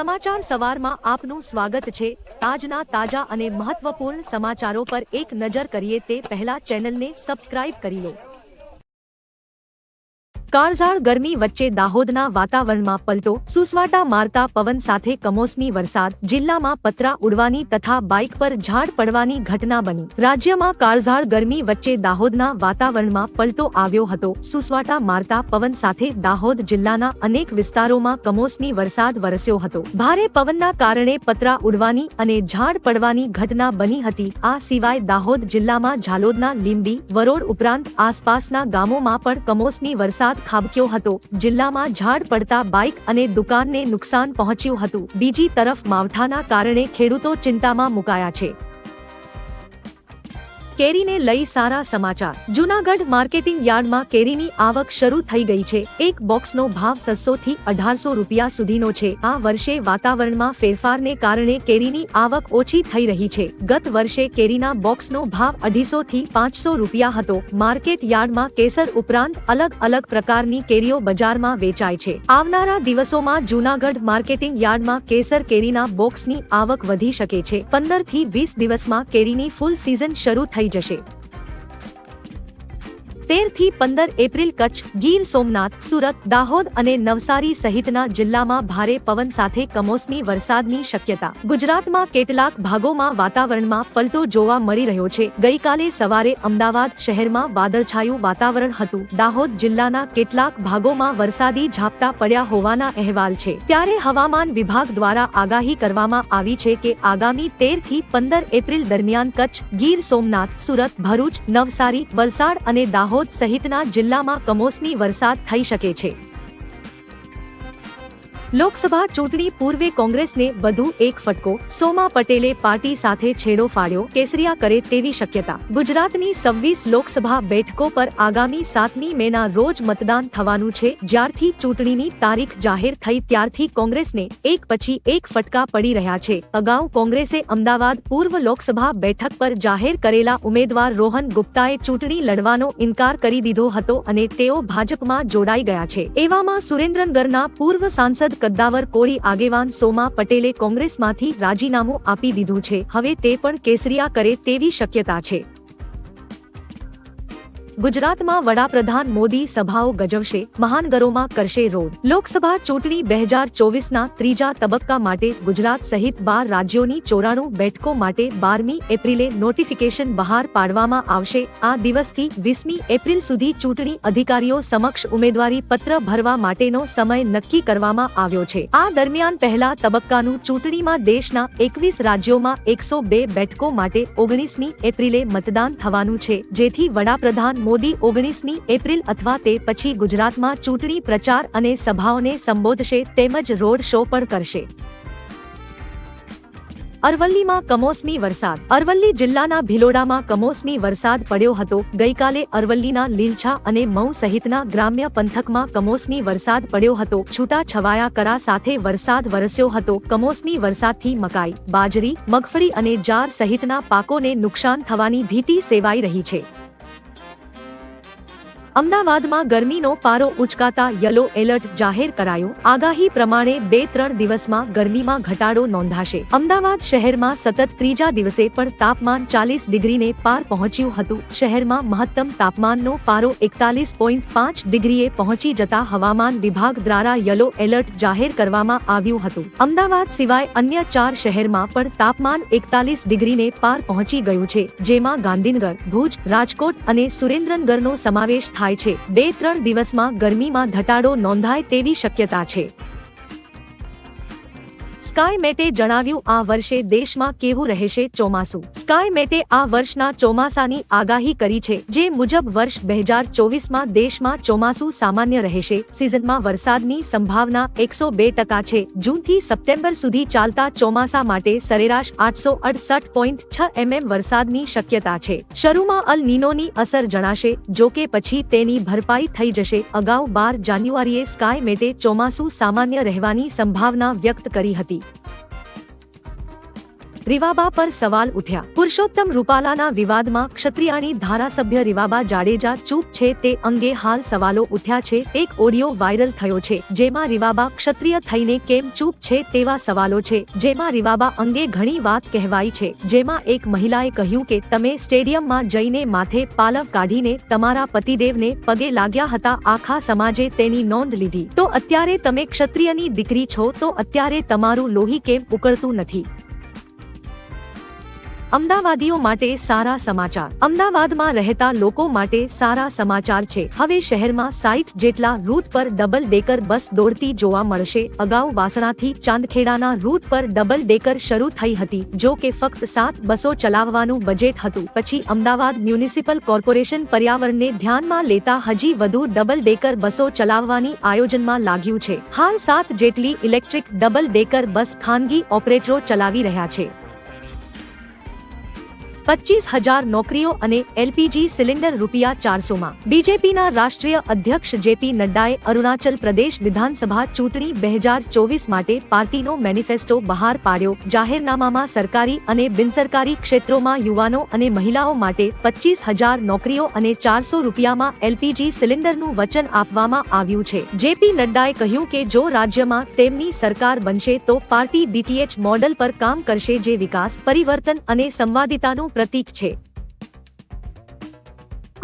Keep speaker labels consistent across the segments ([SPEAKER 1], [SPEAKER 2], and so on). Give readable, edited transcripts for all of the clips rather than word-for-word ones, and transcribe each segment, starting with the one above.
[SPEAKER 1] સમાચાર સવારમાં આપનું સ્વાગત છે। આજના તાજા અને મહત્વપૂર્ણ સમાચારો પર એક નજર કરીએ તે પહેલા ચેનલને સબસ્ક્રાઇબ કરી લો। કાળઝાળ ગરમી વચ્ચે દાહોદના વાતાવરણમાં પલટો, સુસવાટા મારતા પવન સાથે કમોસમી વરસાદ, જિલ્લામાં પતરા ઉડવાની તથા બાઇક પર ઝાડ પડવાની ઘટના બની। રાજ્યમાં કાળઝાળ ગરમી વચ્ચે દાહોદના વાતાવરણમાં પલટો આવ્યો હતો। સુસવાટા મારતા પવન સાથે દાહોદ જિલ્લાના અનેક વિસ્તારોમાં કમોસમી વરસાદ વરસ્યો હતો। ભારે પવનના કારણે પતરા ઉડવાની અને ઝાડ પડવાની ઘટના બની હતી। આ સિવાય દાહોદ જિલ્લામાં ઝાલોદના લીંબડી, વરોડ ઉપરાંત આસપાસના ગામોમાં પણ કમોસમી વરસાદ ખાબક્યો હતો। જિલ્લામાં ઝાડ પડતા બાઇક અને દુકાનને નુકસાન પહોંચ્યું હતું। બીજી તરફ માવઠાના કારણે ખેડૂતો ચિંતામાં મુકાયા છે। કેરીને લઈ સારા સમાચાર। જૂનાગઢ માર્કેટિંગ યાર્ડમાં કેરીની આવક શરૂ થઈ ગઈ છે। એક બોક્સનો ભાવ 600 થી 1800 રૂપિયા સુધીનો છે। આ વર્ષે વાતાવરણમાં ફેરફારને કારણે કેરીની આવક ઓછી થઈ રહી છે। ગત વર્ષે કેરીના બોક્સનો ભાવ 250 થી 500 રૂપિયા હતો। માર્કેટ યાર્ડમાં કેસર ઉપરાંત અલગ અલગ પ્રકારની કેરીઓ બજારમાં વેચાય છે। આવનારા દિવસોમાં જૂનાગઢ માર્કેટિંગ યાર્ડમાં કેસર કેરીના બોક્સની આવક વધી શકે છે। 15 થી 20 દિવસમાં કેરીની ફૂલ સિઝન શરૂ થઈ જશે। 13 થી 15 એપ્રિલ કચ્છ, ગીર સોમનાથ, સુરત, દાહોદ અને નવસારી સહિતના જિલ્લામાં ભારે પવન સાથે કમોસમી વરસાદની શક્યતા। ગુજરાતમાં કેટલાક ભાગોમાં વાતાવરણમાં પલટો જોવા મળી રહ્યો છે। ગઈકાલે સવારે અમદાવાદ શહેરમાં વાદળછાયું વાતાવરણ હતું। દાહોદ જિલ્લાના કેટલાક ભાગોમાં વરસાદી ઝાપટા પડ્યા હોવાના અહેવાલ છે। ત્યારે હવામાન વિભાગ દ્વારા આગાહી કરવામાં આવી છે કે આગામી 13 થી 15 એપ્રિલ દરમિયાન કચ્છ, ગીર સોમનાથ, સુરત, ભરૂચ, નવસારી, વલસાડ અને દાહોદ સહિતના જિલ્લામાં કમોસમી વરસાદ થઈ શકે છે। લોકસભા ચૂંટણી પૂર્વે કોંગ્રેસને વધુ એક ફટકો, સોમા પટેલે પાર્ટી સાથે છેડો ફાડ્યો, કેસરિયા કરે તેવી શક્યતા। ગુજરાતની 26 લોકસભા બેઠકો પર આગામી 7મી મેના રોજ મતદાન થવાનું છે। જ્યારથી ચૂંટણીની તારીખ જાહેર થઈ ત્યારથી કોંગ્રેસને એક પછી એક ફટકા પડી રહ્યા છે। અગાઉ કોંગ્રેસે અમદાવાદ પૂર્વ લોકસભા બેઠક પર જાહેર કરેલા ઉમેદવાર રોહન ગુપ્તાએ ચૂંટણી લડવાનો ઇનકાર કરી દીધો હતો અને તેઓ ભાજપમાં જોડાઈ ગયા છે। એવામાં સુરેન્દ્રનગરના પૂર્વ સાંસદ કદ્દાવર કોળી આગેવાન સોમા પટેલે કોંગ્રેસમાંથી રાજીનામું આપી દીધું છે। હવે તે પણ કેસરિયા કરે તેવી શક્યતા છે। ગુજરાતમાં વડાપ્રધાન મોદી સભાઓ ગજવશે, મહાનગરોમાં કરશે રોડ। લોકસભા ચૂંટણી 2024ના ત્રીજા તબક્કા માટે ગુજરાત સહિત 12 રાજ્યોની 94 બેઠકો માટે 12મી એપ્રિલે નોટિફિકેશન બહાર પાડવામાં આવશે। આ દિવસથી 20મી એપ્રિલ સુધી ચૂંટણી અધિકારીઓ સમક્ષ ઉમેદવારી પત્ર ભરવા માટેનો સમય નક્કી કરવામાં આવ્યો છે। આ દરમિયાન પહેલા તબક્કાનું ચૂંટણીમાં દેશના 21 રાજ્યોમાં 102 બેઠકો માટે 19મી એપ્રિલે મતદાન થવાનું છે, જેથી વડાપ્રધાન મોદી 19મી એપ્રિલ અથવા તે પછી ગુજરાતમાં ચૂંટણી પ્રચાર અને સભાઓને સંબોધશે તેમજ રોડ શો પણ કરશે। અરવલ્લીમાં કમોસમી વરસાદ। અરવલ્લી જિલ્લાના ભિલોડામાં કમોસમી વરસાદ પડ્યો હતો। ગઈકાલે અરવલ્લીના લીલછા અને મઉ સહિતના ગ્રામ્ય પંથકમાં કમોસમી વરસાદ પડ્યો હતો। છૂટા છવાયા કરા સાથે વરસાદ વરસ્યો હતો। કમોસમી વરસાદથી મકાઈ, બાજરી, મગફળી અને જાર સહિતના પાકોને નુકસાન થવાની ભીતિ સેવાઈ રહી છે। અમદાવાદમાં ગરમીનો પારો ઉંચકાતા યલો એલર્ટ જાહેર કરાયો। આગાહી પ્રમાણે 2-3 દિવસમાં ગરમીમાં ઘટાડો નોંધાશે। અમદાવાદ શહેરમાં સતત ત્રીજા દિવસે પણ તાપમાન 40 ડિગ્રીને પાર પહોંચ્યું હતું। શહેરમાં મહત્તમ તાપમાનનો પારો 41.5 ડિગ્રીએ પહોંચી જતા હવામાન વિભાગ દ્વારા યલો એલર્ટ જાહેર કરવામાં આવ્યું હતું। અમદાવાદ સિવાય અન્ય 4 શહેરમાં પણ તાપમાન 41 ડિગ્રીને પાર પહોંચી ગયું છે, જેમાં ગાંધીનગર, ભુજ, રાજકોટ અને સુરેન્દ્રનગરનો સમાવેશ થાય છે। 2-3 દિવસમાં ગરમીમાં ઘટાડો નોંધાય તેવી શક્યતા છે। સ્કાયમેટે જણાવ્યું આ વર્ષે દેશમાં કેવું રહેશે ચોમાસું। સ્કાયમેટે આ વર્ષના ચોમાસાની આગાહી કરી છે, જે મુજબ વર્ષ 2024માં દેશમાં ચોમાસું સામાન્ય રહેશે। સિઝનમાં વરસાદની સંભાવના 102% છે। જૂનથી સપ્ટેમ્બર સુધી ચાલતા ચોમાસા માટે સરેરાશ 868.6 mm વરસાદની શક્યતા છે। શરૂમાં અલ નીનોની અસર જણાશે, જો કે પછી તેની ભરપાઈ થઈ જશે। અગાઉ 12 જાન્યુઆરીએ સ્કાયમેટે ચોમાસું સામાન્ય રહેવાની સંભાવના વ્યક્ત કરી હતી। રીવાબા પર સવાલ ઉઠ્યા. પુરુષોત્તમ રૂપાલાના વિવાદમાં ક્ષત્રિયાણી ધારાસભ્ય રીવાબા જાડેજા ચૂપ છે તે અંગે હાલ સવાલો ઉઠ્યા છે. એક ઓડિયો વાયરલ થયો છે જેમાં રીવાબા ક્ષત્રિય થઈને કેમ ચૂપ છે તેવા સવાલો છે, જેમાં રીવાબા અંગે ઘણી વાત કહેવાઈ છે. જેમાં એક મહિલાએ કહ્યું કે તમે સ્ટેડિયમમાં જઈને માથે પાલવ કાઢીને તમારા પતિદેવને પગે લાગ્યા હતા, આખા સમાજે તેની નોંધ લીધી, તો અત્યારે તમે ક્ષત્રિયની દીકરી છો તો અત્યારે તમારું લોહી કેમ ઉકળતું નથી? અમદાવાદીઓ માટે સારા સમાચાર. અમદાવાદમાં રહેતા લોકો માટે સારા સમાચાર છે. હવે શહેરમાં 60 જેટલા રૂટ પર ડબલ ડેકર બસ દોડતી જોવા મળશે. અગાઉ વાસણાથી ચાંદખેડાના રૂટ પર ડબલ ડેકર શરૂ થઈ હતી, જો કે ફક્ત 7 બસો ચલાવવાનું બજેટ હતું. પછી અમદાવાદ મ્યુનિસિપલ કોર્પોરેશન પર્યાવરણને ધ્યાનમાં લેતા હજી વધુ ડબલ ડેકર બસો ચલાવવાની આયોજનમાં લાગ્યું છે. હાલ 7 જેટલી ઇલેક્ટ્રિક ડબલ ડેકર બસ ખાનગી ઓપરેટરો ચલાવી રહ્યા છે. 25,000 નોકરીઓ અને એલપીજી સિલિન્ડર ₹400માં. બીજેપીના રાષ્ટ્રીય અધ્યક્ષ જેપી નડ્ડાએ અરુણાચલ પ્રદેશ વિધાનસભા ચૂંટણી 2024 માટે પાર્ટીનો મેનિફેસ્ટો બહાર પાડ્યો. જાહેરનામામાં સરકારી અને બિનસરકારી ક્ષેત્રોમાં યુવાનો અને મહિલાઓ માટે 25,000 નોકરીઓ અને ₹400માં એલપીજી સિલિન્ડરનું વચન આપવામાં આવ્યું છે. જેપી નડ્ડાએ કહ્યું કે જો રાજ્યમાં તેમની સરકાર બનશે તો પાર્ટી ડીટીએચ મોડલ પર કામ કરશે, જે વિકાસ, પરિવર્તન અને સંવાદિતાનું પ્રતીક છે.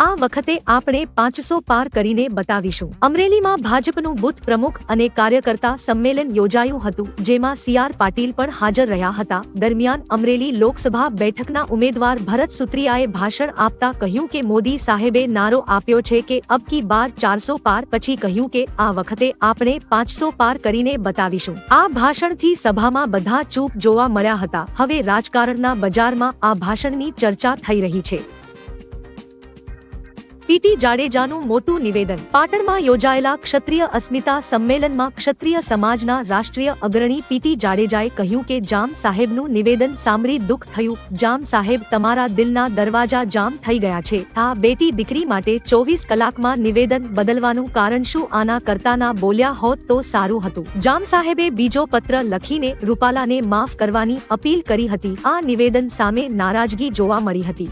[SPEAKER 1] આ વખતે આપણે 500 પાર કરીને બતાવીશું. અમરેલીમાં ભાજપનું બુથ પ્રમુખ અને કાર્યકર્તા સંમેલન યોજાયું હતું, જેમાં CR પાટીલ પણ હાજર રહ્યા હતા. દરમિયાન અમરેલી લોકસભા બેઠકના ઉમેદવાર ભરત સુત્રિયાએ ભાષણ આપતા કહ્યું કે મોદી સાહેબે નારો આપ્યો છે કે અબ કી બાર 400 પાર, પછી કહ્યું કે આ વખતે આપણે 500 પાર કરીને બતાવીશું. આ ભાષણથી સભામાં બધા ચૂપ જોવા મળ્યા હતા. હવે રાજકારણના બજારમાં આ ભાષણની ચર્ચા થઈ રહી છે. પીટી જાડેજાનું મોટું નિવેદન. પાટણમાં યોજાયેલા ક્ષત્રિય અસ્મિતા સંમેલનમાં ક્ષત્રિય સમાજના રાષ્ટ્રીય અગ્રણી પીટી જાડેજાએ કહ્યું કે જામ સાહેબનું નિવેદન સાંભળી દુઃખ થયું. જામ સાહેબ, તમારા દિલના દરવાજા જામ થઈ ગયા છે. આ બેટી દીકરી માટે 24 કલાકમાં નિવેદન બદલવાનું કારણ શું? આના કરતા ના બોલ્યા હોત તો સારું હતું. જામ સાહેબે બીજો પત્ર લખીને રૂપાલાને માફ કરવાની અપીલ કરી હતી. આ નિવેદન સામે નારાજગી જોવા મળી હતી.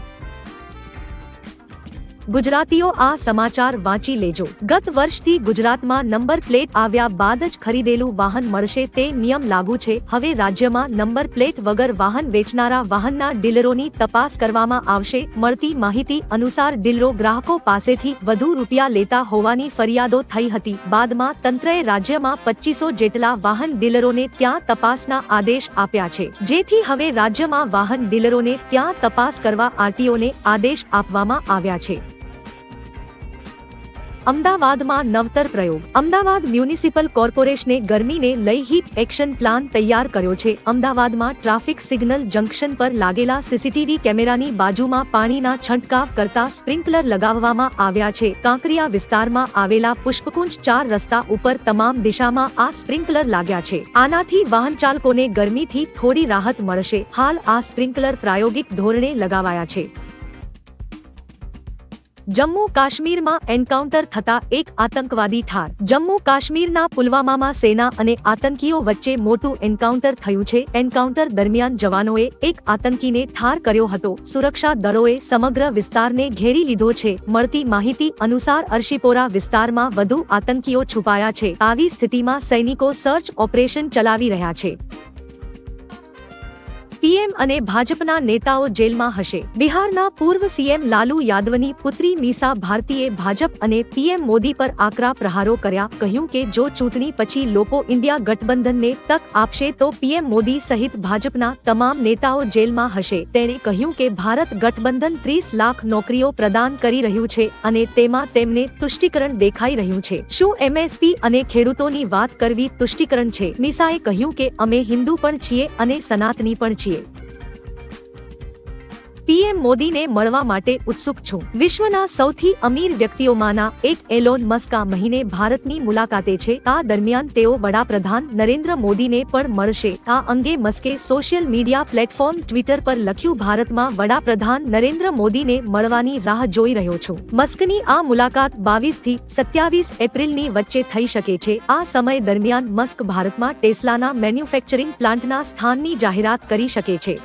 [SPEAKER 1] ગુજરાતીઓ આ સમાચાર વાંચી લેજો. ગત વર્ષથી ગુજરાતમાં નંબર પ્લેટ આવ્યા બાદ જ ખરીદેલું વાહન મળશે તે નિયમ લાગુ છે. હવે રાજ્યમાં નંબર પ્લેટ વગર વાહન વેચનારા વાહનના ડીલરોની તપાસ કરવામાં આવશે. મળતી માહિતી અનુસાર ડીલરો ગ્રાહકો પાસેથી વધુ રૂપિયા લેતા હોવાની ફરિયાદો થઈ હતી. બાદમાં તંત્રએ રાજ્યમાં 2500 જેટલા વાહન ડીલરોને ત્યાં તપાસના આદેશ આપ્યા છે, જેથી હવે રાજ્યમાં વાહન ડીલરોને ત્યાં તપાસ કરવા આરટીઓને આદેશ આપવામાં આવ્યા છે. અમદાવાદમાં નવતર પ્રયોગ. અમદાવાદ મ્યુનિસિપલ કોર્પોરેશને ગરમીને લઈ હીટ એક્શન પ્લાન તૈયાર કર્યો છે. અમદાવાદમાં ટ્રાફિક સિગ્નલ જંકશન પર લાગેલા સીસીટીવી કેમેરાની બાજુમાં પાણીના છંટકાવ કરતા સ્પ્રિંકલર લગાવવામાં આવ્યા છે. કાંકરિયા વિસ્તારમાં આવેલા પુષ્પકુંજ 4 રસ્તા ઉપર તમામ દિશામાં આ સ્પ્રિંકલર લાગ્યા છે. આનાથી વાહનચાલકોને ગરમીથી થોડી રાહત મળશે. હાલ આ સ્પ્રિંકલર પ્રાયોગિક ધોરણે લગાવાયા છે. જમ્મુ કાશ્મીરમાં એન્કાઉન્ટર થતા એક આતંકવાદી ઠાર. જમ્મુ કાશ્મીરના પુલવામામાં સેના અને આતંકીઓ વચ્ચે મોટું એન્કાઉન્ટર થયું છે. એન્કાઉન્ટર દરમિયાન જવાનોએ એક આતંકીને ઠાર કર્યો હતો. સુરક્ષા દળોએ સમગ્ર વિસ્તારને ઘેરી લીધો છે. મળતી માહિતી અનુસાર અર્શીપોરા વિસ્તારમાં વધુ આતંકીઓ છુપાયા છે. આવી સ્થિતિમાં સૈનિકો સર્ચ ઓપરેશન ચલાવી રહ્યા છે. પીએમ અને ભાજપના નેતાઓ જેલમાં હશે. બિહારના પૂર્વ સીએમ લાલુ યાદવની પુત્રી મીસા ભારતીએ ભાજપ અને પીએમ મોદી પર આકરા પ્રહારો કર્યા. કહ્યું કે જો ચૂંટણી પછી લોકો ઇન્ડિયા ગઠબંધનને તક આપશે તો પીએમ મોદી સહિત ભાજપના તમામ નેતાઓ જેલમાં હશે. તેણે કહ્યું કે ભારત ગઠબંધન 30 લાખ નોકરીઓ પ્રદાન કરી રહ્યું છે અને તેમાં તેમને તુષ્ટિકરણ દેખાઈ રહ્યું છે. શું એમએસપી અને ખેડૂતોની વાત કરવી તુષ્ટિકરણ છે? મીસાએ કહ્યું કે અમે હિન્દુ પણ છીએ અને સનાતની પણ છીએ. પીએમ મોદીને મળવા માટે ઉત્સુક છું. વિશ્વના સૌથી અમીર વ્યક્તિઓમાંના એક એલોન મસ્ક આ મહિને ભારતની મુલાકાતે છે. આ દરમિયાન તેઓ વડાપ્રધાન નરેન્દ્ર મોદીને પણ મળશે. આ અંગે Maske social media platform Twitter પર લખ્યું, ભારતમાં વડાપ્રધાન નરેન્દ્ર મોદીને મળવાની રાહ જોઈ રહ્યો છું. મસ્કની આ મુલાકાત 22 થી 27 એપ્રિલની વચ્ચે થઈ શકે છે. આ સમય દરમિયાન મસ્ક ભારતમાં ટેસ્લાના મેન્યુફેક્ચરિંગ પ્લાન્ટના સ્થાનની જાહેરાત કરી શકે છે.